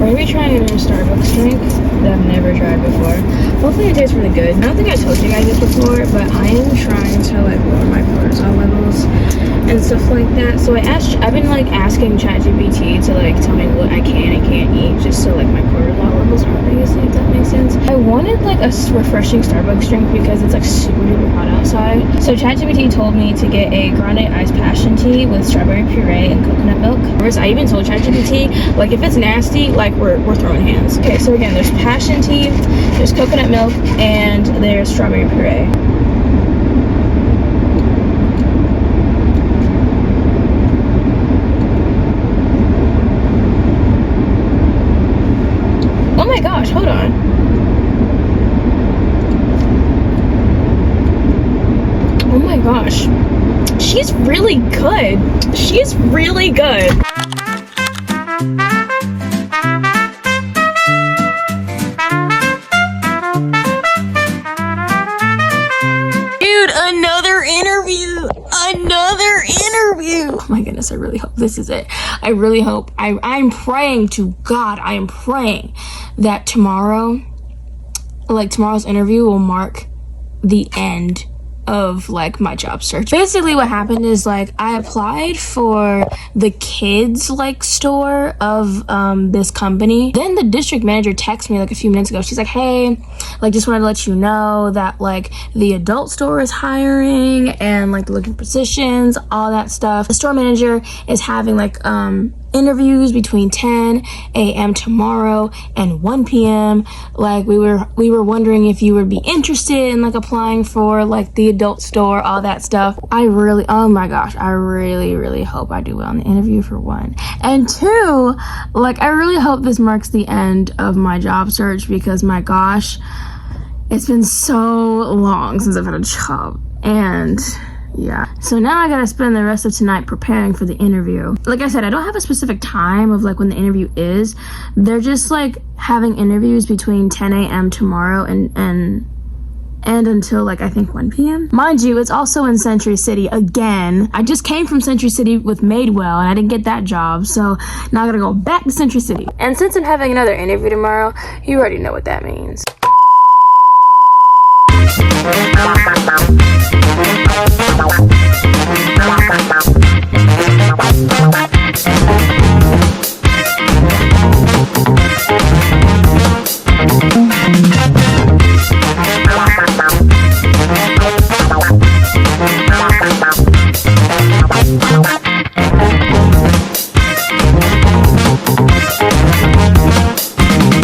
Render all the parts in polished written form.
We're gonna be trying a new Starbucks drink that I've never tried before. Hopefully it tastes really good. I don't think I told you guys this before, but I am trying to like lower my cortisol levels and stuff like that. So I've been like asking ChatGPT to like tell me what I can and can't eat, just so like my cortisol levels aren't raising, if that makes sense. I wanted like a refreshing Starbucks drink because it's like super duper hot outside. So ChatGPT told me to get a grande iced passion tea with strawberry puree and coconut milk. First, I even told ChatGPT, like if it's nasty, like we're throwing hands. Okay, so again, there's passion tea, there's coconut milk, and there's strawberry puree. Oh my gosh, hold on. Oh my gosh. She's really good. She's really good. Dude, another interview. Oh my goodness, I really hope this is it. I really hope. I'm praying to God, I am praying that tomorrow's interview will mark the end of like my job search. Basically what happened is like I applied for the kids like store of this company. Then the district manager texted me like a few minutes ago. She's like, hey, like just wanted to let you know that like the adult store is hiring and like looking for positions, all that stuff. The store manager is having like interviews between 10 a.m. tomorrow and 1 p.m. Like we were wondering if you would be interested in like applying for like the adult store, all that stuff. Oh my gosh, I really hope I do well in the interview, for one. And two, like I really hope this marks the end of my job search, because my gosh, it's been so long since I've had a job. And yeah, so now I gotta spend the rest of tonight preparing for the interview. Like I said, I don't have a specific time of like when the interview is. They're just like having interviews between 10 a.m. tomorrow and until like I think 1 p.m. Mind you, it's also in Century City again. I just came from Century City with Madewell and I didn't get that job, so now I gotta go back to Century City. And since I'm having another interview tomorrow, you already know what that means.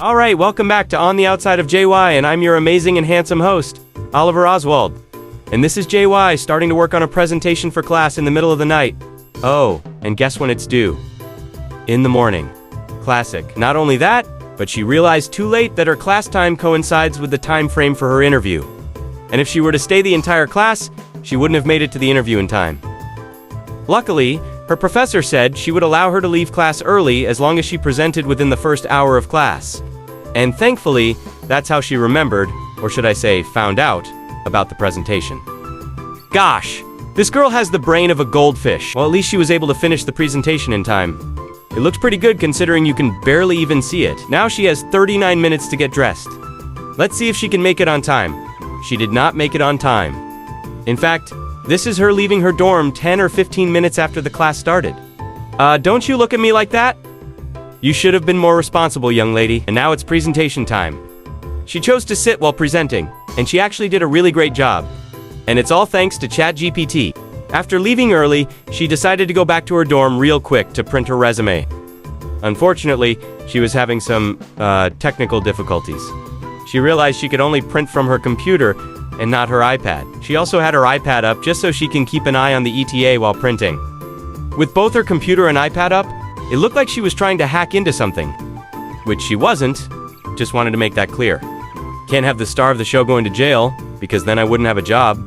Alright, welcome back to On the Outside of JY, and I'm your amazing and handsome host, Oliver Oswald. And this is JY starting to work on a presentation for class in the middle of the night. Oh, and guess when it's due? In the morning. Classic. Not only that, but she realized too late that her class time coincides with the time frame for her interview. And if she were to stay the entire class, she wouldn't have made it to the interview in time. Luckily, her professor said she would allow her to leave class early as long as she presented within the first hour of class. And thankfully, that's how she remembered, or should I say, found out, about the presentation. Gosh, this girl has the brain of a goldfish. Well, at least she was able to finish the presentation in time. It looks pretty good considering you can barely even see it. Now she has 39 minutes to get dressed. Let's see if she can make it on time. She did not make it on time. In fact, this is her leaving her dorm 10 or 15 minutes after the class started. Don't you look at me like that? You should have been more responsible, young lady. And now it's presentation time. She chose to sit while presenting, and she actually did a really great job. And it's all thanks to ChatGPT. After leaving early, she decided to go back to her dorm real quick to print her resume. Unfortunately, she was having some, technical difficulties. She realized she could only print from her computer and not her iPad. She also had her iPad up just so she can keep an eye on the ETA while printing. With both her computer and iPad up, it looked like she was trying to hack into something. Which she wasn't, just wanted to make that clear. Can't have the star of the show going to jail, because then I wouldn't have a job.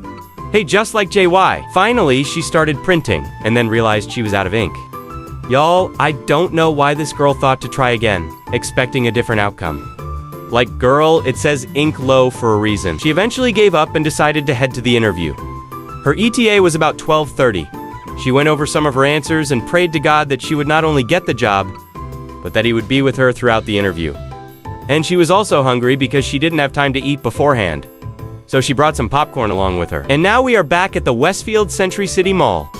Hey, just like JY, finally she started printing, and then realized she was out of ink. Y'all, I don't know why this girl thought to try again, expecting a different outcome. Like, girl, it says ink low for a reason. She eventually gave up and decided to head to the interview. Her ETA was about 12:30. She went over some of her answers and prayed to God that she would not only get the job, but that he would be with her throughout the interview. And she was also hungry because she didn't have time to eat beforehand. So she brought some popcorn along with her. And now we are back at the Westfield Century City Mall.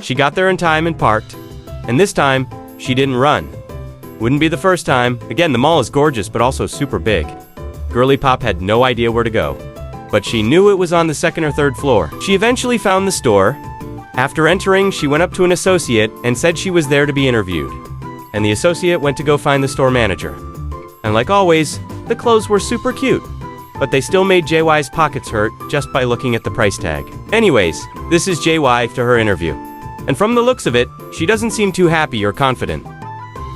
She got there in time and parked. And this time, she didn't run. Wouldn't be the first time. Again, the mall is gorgeous, but also super big. Girly Pop had no idea where to go. But she knew it was on the second or third floor. She eventually found the store. After entering, she went up to an associate and said she was there to be interviewed. And the associate went to go find the store manager. And like always, the clothes were super cute. But they still made JY's pockets hurt just by looking at the price tag. Anyways, this is JY to her interview. And from the looks of it, she doesn't seem too happy or confident.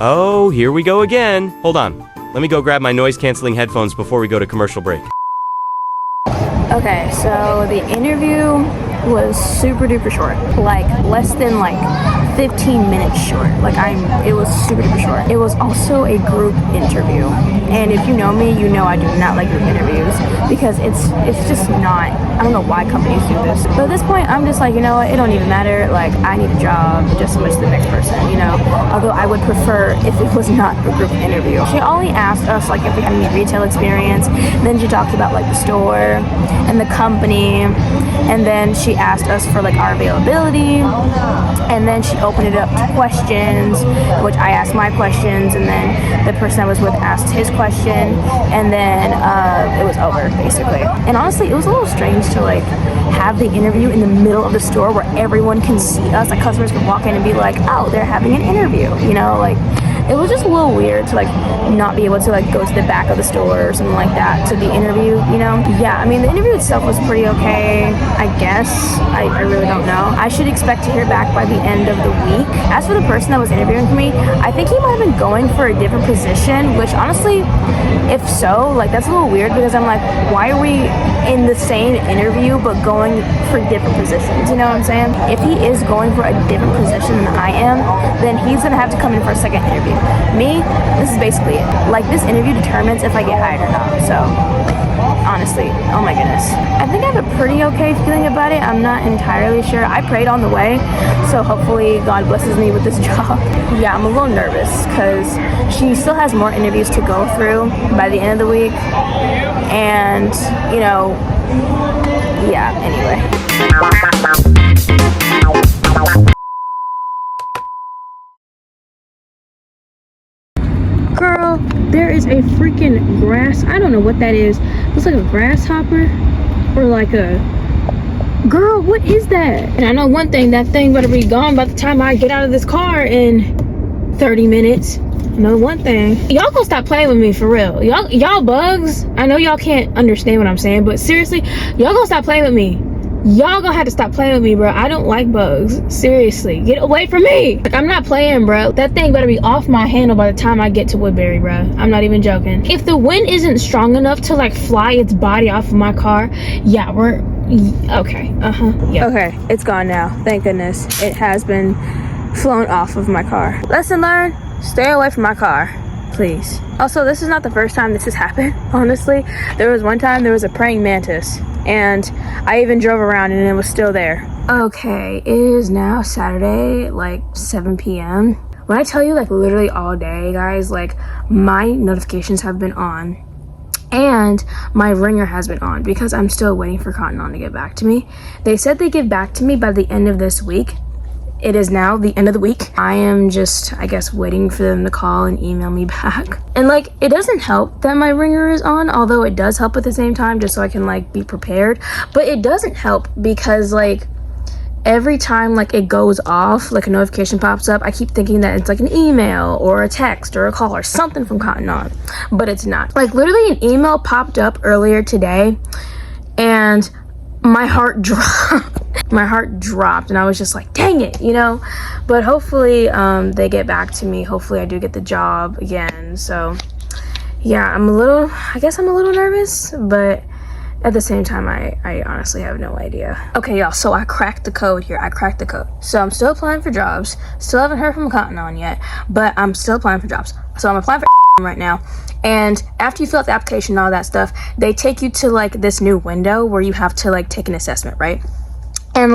Oh, here we go again. Hold on. Let me go grab my noise-canceling headphones before we go to commercial break. Okay, so the interview was super duper short. Like less than 15 minutes short. It was super duper short. It was also a group interview. And if you know me, you know I do not like group interviews because it's just not, I don't know why companies do this. But at this point, I'm just like, you know what, it don't even matter. I need a job just as much as the next person, you know? Although I would prefer if it was not a group interview. She only asked us if we had any retail experience. Then she talked about the store and the company. And then she asked us for our availability. And then she opened it up to questions, which I asked my questions, and then the person I was with asked his question, and then it was over, basically. And honestly, it was a little strange to have the interview in the middle of the store where everyone can see us. Customers can walk in and be like, oh, they're having an interview, you know? It was just a little weird to not be able to go to the back of the store or something like that to the interview, you know? Yeah, I mean, the interview itself was pretty okay, I guess. I really don't know. I should expect to hear back by the end of the week. As for the person that was interviewing for me, I think he might have been going for a different position, which honestly, if so, that's a little weird because I'm why are we in the same interview but going for different positions, you know what I'm saying? If he is going for a different position than I am, then he's gonna have to come in for a second interview. Me, this is basically it. This interview determines if I get hired or not. So, honestly, oh my goodness. I think I have a pretty okay feeling about it. I'm not entirely sure. I prayed on the way, so hopefully God blesses me with this job. Yeah, I'm a little nervous because she still has more interviews to go through by the end of the week. And, you know, yeah, anyway. Girl, there is a freaking I don't know what that is. It's like a grasshopper or a... Girl, what is that? And I know one thing, that thing better be gone by the time I get out of this car in 30 minutes. I know one thing. Y'all gonna stop playing with me for real. Y'all bugs. I know y'all can't understand what I'm saying, but seriously, y'all gonna stop playing with me. Y'all gonna have to stop playing with me, bro. I don't like bugs. Seriously, get away from me. I'm not playing, bro. That thing better be off my handle by the time I get to Woodbury, bro. I'm not even joking. If the wind isn't strong enough to fly its body off of my car, yeah, we're okay. Yeah. Okay, it's gone now. Thank goodness. It has been flown off of my car. Lesson learned: stay away from my car, please. Also, this is not the first time this has happened, honestly. There was one time there was a praying mantis, and I even drove around and it was still there. Okay, it is now Saturday, 7 p.m. When I tell you, literally all day, guys, my notifications have been on and my ringer has been on because I'm still waiting for Cotton On to get back to me. They said they'd get back to me by the end of this week. It is now the end of the week. I am just, I guess, waiting for them to call and email me back. And it doesn't help that my ringer is on, although it does help at the same time just so I can be prepared. But it doesn't help because every time it goes off, a notification pops up, I keep thinking that it's an email or a text or a call or something from Cotton On, but it's not. Literally an email popped up earlier today and my heart dropped. My heart dropped and I was just dang it, you know? But hopefully they get back to me. Hopefully I do get the job again. So yeah, I guess I'm a little nervous, but at the same time, I honestly have no idea. Okay, y'all, so I cracked the code here. I cracked the code. So I'm still applying for jobs. Still haven't heard from Cotton On yet, but I'm still applying for jobs. So I'm applying for right now. And after you fill out the application and all that stuff, they take you to this new window where you have to take an assessment, right? And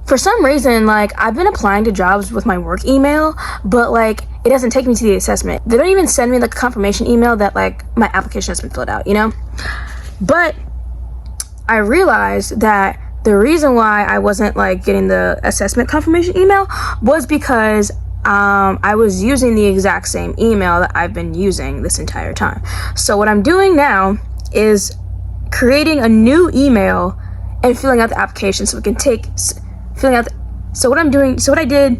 for some reason, like, I've been applying to jobs with my work email, but like, it doesn't take me to the assessment. They don't even send me like a confirmation email that like my application has been filled out, you know? But I realized that the reason why I wasn't like getting the assessment confirmation email was because I was using the exact same email that I've been using this entire time. So what I'm doing now is creating a new email and filling out the application so we can so what I did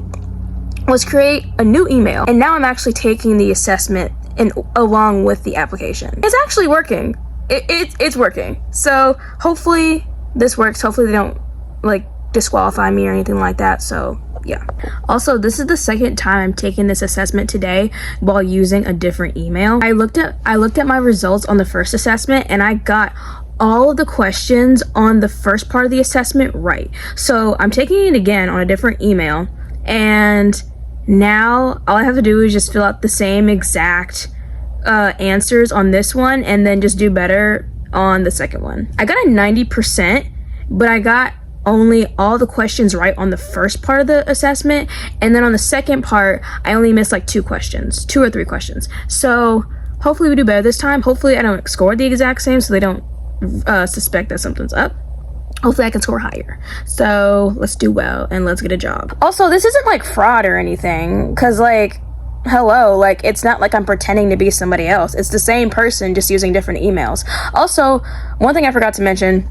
was create a new email, and now I'm actually taking the assessment and along with the application. It's actually working. It's working. So hopefully this works. Hopefully they don't like disqualify me or anything like that. So yeah. Also, this is the second time I'm taking this assessment today while using a different email. I looked at my results on the first assessment, and I got all of the questions on the first part of the assessment right. So I'm taking it again on a different email, and now all I have to do is just fill out the same exact answers on this one and then just do better on the second one. I got a 90%, but I got only all the questions right on the first part of the assessment, and then on the second part I only missed like 2 or 3 questions. So hopefully we do better this time. Hopefully I don't score the exact same so they don't suspect that something's up. Hopefully I can score higher. So let's do well and let's get a job. Also, this isn't like fraud or anything, because like, hello, like, it's not like I'm pretending to be somebody else. It's the same person, just using different emails. Also, one thing I forgot to mention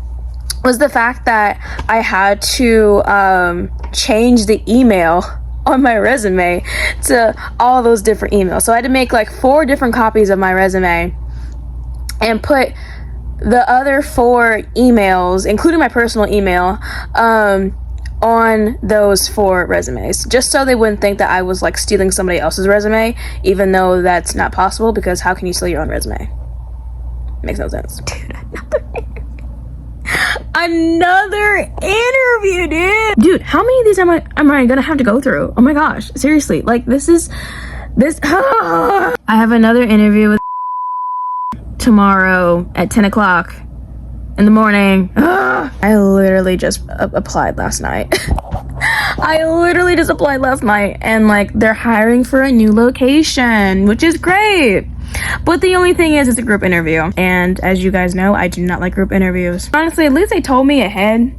was the fact that I had to change the email on my resume to all those different emails. So I had to make like 4 different copies of my resume and put the other 4 emails, including my personal email, on those 4 resumes, just so they wouldn't think that I was like stealing somebody else's resume, even though that's not possible, because how can you steal your own resume? Makes no sense. Another interview, dude. How many of these am I gonna have to go through? Oh my gosh, seriously, like this. I have another interview with tomorrow at 10 o'clock in the morning. I literally just applied last night. And like they're hiring for a new location, which is great. But the only thing is, it's a group interview, and as you guys know, I do not like group interviews. Honestly, at least they told me ahead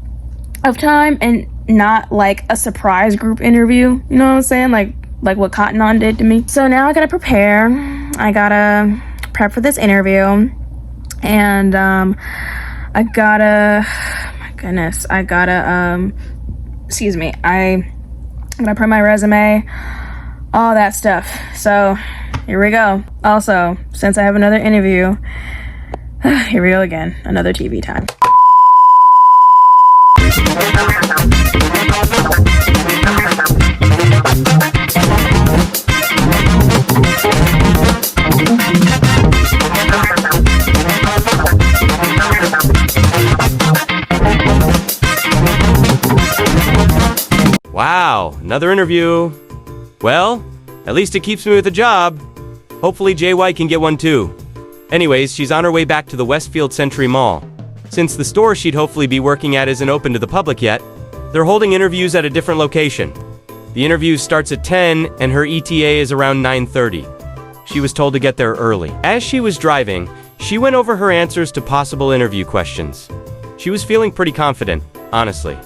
of time and not like a surprise group interview. You know what I'm saying? Like what Cotton On did to me. So now I gotta prepare. I gotta prep for this interview, and I gotta prep my resume, all that stuff. So here we go. Also, since I have another interview, here we go again, another TV time. Wow, another interview. Well, at least it keeps me with a job. Hopefully JY can get one too. Anyways, she's on her way back to the Westfield Century Mall. Since the store she'd hopefully be working at isn't open to the public yet, they're holding interviews at a different location. The interview starts at 10 and her ETA is around 9:30. She was told to get there early. As she was driving, she went over her answers to possible interview questions. She was feeling pretty confident, honestly.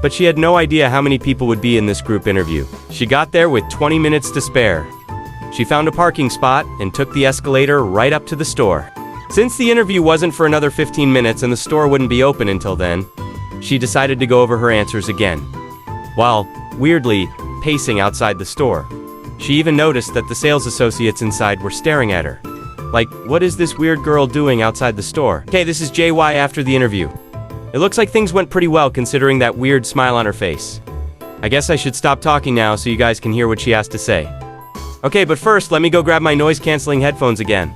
But she had no idea how many people would be in this group interview. She got there with 20 minutes to spare. She found a parking spot and took the escalator right up to the store. Since the interview wasn't for another 15 minutes and the store wouldn't be open until then, she decided to go over her answers again, while, weirdly, pacing outside the store. She even noticed that the sales associates inside were staring at her. Like, what is this weird girl doing outside the store? Okay, this is JY after the interview. It looks like things went pretty well considering that weird smile on her face. I guess I should stop talking now so you guys can hear what she has to say. Okay, but first, let me go grab my noise-canceling headphones again.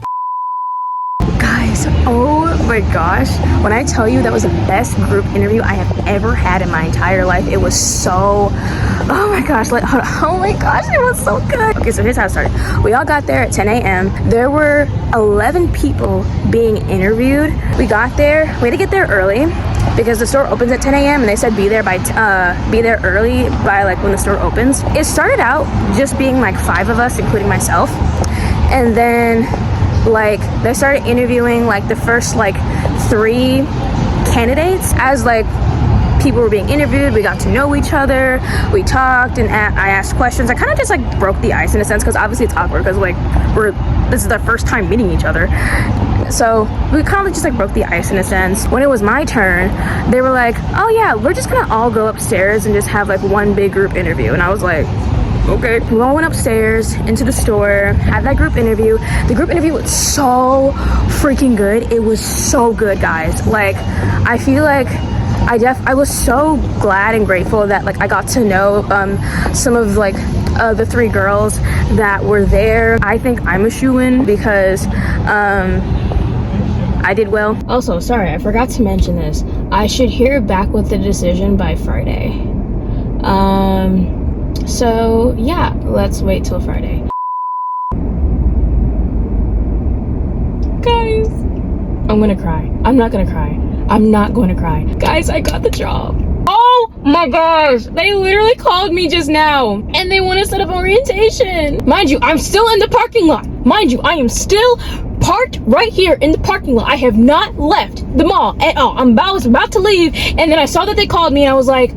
Guys, oh my gosh. When I tell you that was the best group interview I have ever had in my entire life, it was so, oh my gosh, like, oh my gosh, it was so good. Okay, so here's how it started. We all got there at 10 a.m. There were 11 people being interviewed. We got there, we had to get there early because the store opens at 10 a.m. and they said be there early by like when the store opens. It started out just being like 5 of us, including myself. And then like they started interviewing like the first like 3 candidates. As like people were being interviewed, we got to know each other, we talked, and I asked questions. I kind of just like broke the ice in a sense, because obviously it's awkward because like this is the first time meeting each other. So we kind of just like broke the ice in a sense. When it was my turn, they were like, oh yeah, we're just gonna all go upstairs and just have like one big group interview. And I was like, okay. We all went upstairs into the store, had that group interview. The group interview was so freaking good. It was so good, guys. Like, I feel like I was so glad and grateful that like I got to know some of like the 3 girls that were there. I think I'm a shoo-in because I did well. Also, sorry, I forgot to mention this. I should hear back with the decision by Friday. So yeah, let's wait till Friday. Guys, I'm gonna cry. I'm not gonna cry. I'm not going to cry. Guys, I got the job. Oh my gosh, they literally called me just now and they want to set up orientation. Mind you, I'm still in the parking lot. Mind you, I am still parked right here in the parking lot. I have not left the mall at all. I was about to leave, and then I saw that they called me and I was like,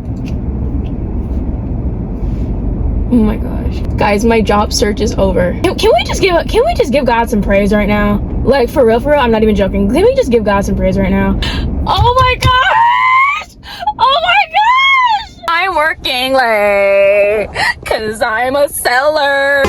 oh my gosh. Guys, my job search is over. Can we just give God some praise right now? Like, for real, I'm not even joking. Can we just give God some praise right now? Oh my gosh! Oh my gosh! I'm working late, 'cause I'm a seller.